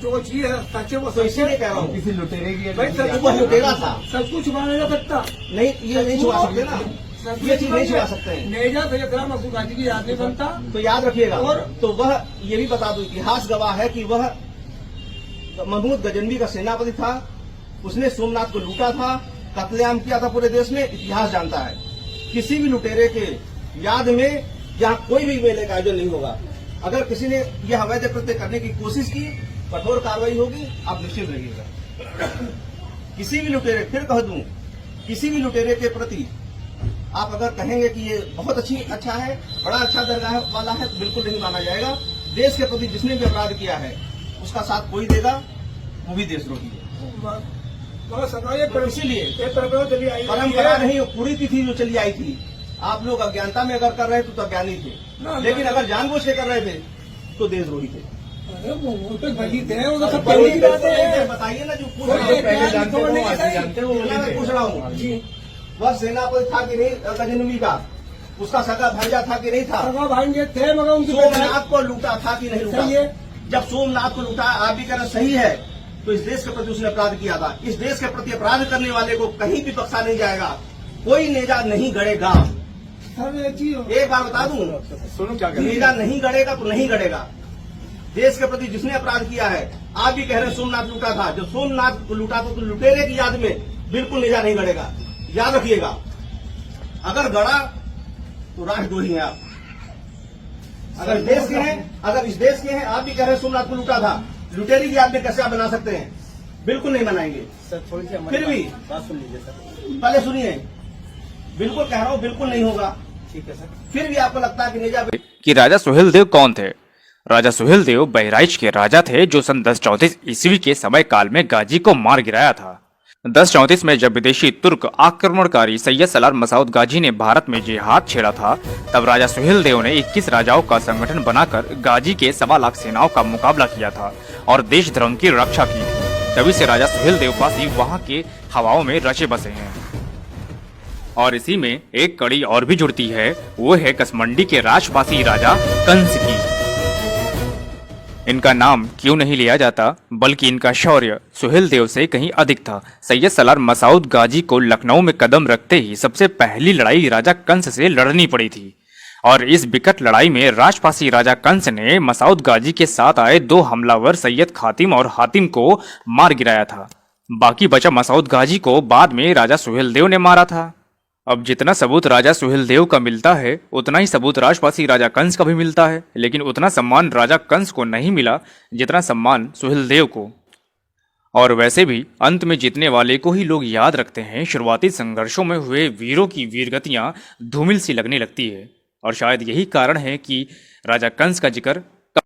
जो चीज है सच्चे वो तो इसीलिए कह रहा हूँ किसी लुटेरे की भाई सब वो लुटेरा था। सब कुछ छुपा नहीं जा सकता। नहीं, ये नहीं छुपा सकते ना, ये चीज नहीं छुपा सकते हैं। नेजा सैयद राम मसूद गाजी की याद नहीं बनता। तो याद रखिएगा। और तो वह ये भी बता दूं, इतिहास गवाह है कि वह महमूद गजनवी का सेनापति था। उसने सोमनाथ को लूटा था, कत्लेआम किया था पूरे देश में। इतिहास जानता है किसी भी लुटेरे के याद में यहाँ कोई भी मेले का आयोजन नहीं होगा। अगर किसी ने यह अवैध कृत्य करने की कोशिश की, कठोर कार्रवाई होगी, आप निश्चित रहिएगा। किसी भी लुटेरे, फिर कह दूं, किसी भी लुटेरे के प्रति आप अगर कहेंगे कि ये बहुत अच्छा है, बड़ा अच्छा दरगाह वाला है, तो बिल्कुल नहीं माना जाएगा। देश के प्रति जिसने भी अपराध किया है उसका साथ कोई देगा, वो भी देशद्रोही है। तो इसीलिए परंपरा नहीं, पूरी तिथि जो चली आई थी, आप लोग अज्ञानता में अगर कर रहे थे तो अज्ञानी थे, लेकिन अगर जानबूझ के कर रहे थे तो देशद्रोही थे। बताइए ना, जो पूछ रहा हूँ, वह सेनापति था कि नहीं गजनवी का, उसका सगा भांजा था कि नहीं था, भांजे थे मगर उनकी सोमनाथ को लूटा था कि नहीं लूटा। जब सोमनाथ को लूटा, आप भी कह रहे सही है, तो इस देश के प्रति उसने अपराध किया था। इस देश के प्रति अपराध करने वाले को कहीं भी बख्शा नहीं जाएगा, कोई नेजा नहीं गड़ेगा। एक बार बता दूं, सुनो क्या नेजा नहीं गड़ेगा तो नहीं गड़ेगा। देश के प्रति जिसने अपराध किया है, आप भी कह रहे हैं सोमनाथ लूटा था, जब सोमनाथ को लूटा था तो लुटेरे की याद में बिल्कुल नेजा नहीं गड़ेगा। याद रखिएगा, अगर गड़ा तो राष्ट्रद्रोही हैं आप। अगर देश के हैं, अगर इस देश के हैं, आप भी कह रहे हैं सोमनाथ को लूटा था, लुटेरी की याद में कैसे आप बना सकते हैं? बिल्कुल नहीं बनाएंगे। सर थोड़ी सी फिर भी बात सुन लीजिए सर। पहले सुनिए, बिल्कुल कह रहा हूँ, बिल्कुल नहीं होगा। ठीक है सर। फिर भी आपको लगता है कि नेजा कि राजा सुहेलदेव कौन थे? राजा सुहेलदेव बहराइच के राजा थे जो सन 1034 ईस्वी के समय काल में गाजी को मार गिराया था। 1034 में जब विदेशी तुर्क आक्रमणकारी सैयद सलार मसूद गाजी ने भारत में जिहाद छेड़ा था, तब राजा सुहेलदेव ने 21 राजाओं का संगठन बनाकर गाजी के 1.25 लाख सेनाओं का मुकाबला किया था और देश धर्म की रक्षा की थी। तभी से राजा सुहेलदेव पासी वहाँ के हवाओं में रचे बसे हैं। और इसी में एक कड़ी और भी जुड़ती है, वो है कसमंडी के राजपासी राजा कंस की। इनका नाम क्यों नहीं लिया जाता, बल्कि इनका शौर्य सुहेलदेव से कहीं अधिक था। सैयद सलार मसूद गाजी को लखनऊ में कदम रखते ही सबसे पहली लड़ाई राजा कंस से लड़नी पड़ी थी और इस विकट लड़ाई में राजपासी राजा कंस ने मसूद गाजी के साथ आए 2 हमलावर सैयद खातिम और हातिम को मार गिराया था। बाकी बचा मसूद गाजी को बाद में राजा सुहेलदेव ने मारा था। अब जितना सबूत राजा सुहेलदेव का मिलता है, उतना ही सबूत राजपासी राजा कंस का भी मिलता है, लेकिन उतना सम्मान राजा कंस को नहीं मिला जितना सम्मान सुहेलदेव को। और वैसे भी अंत में जीतने वाले को ही लोग याद रखते हैं। शुरुआती संघर्षों में हुए वीरों की वीरगतियां धूमिल सी लगने लगती है और शायद यही कारण है कि राजा कंस का जिक्र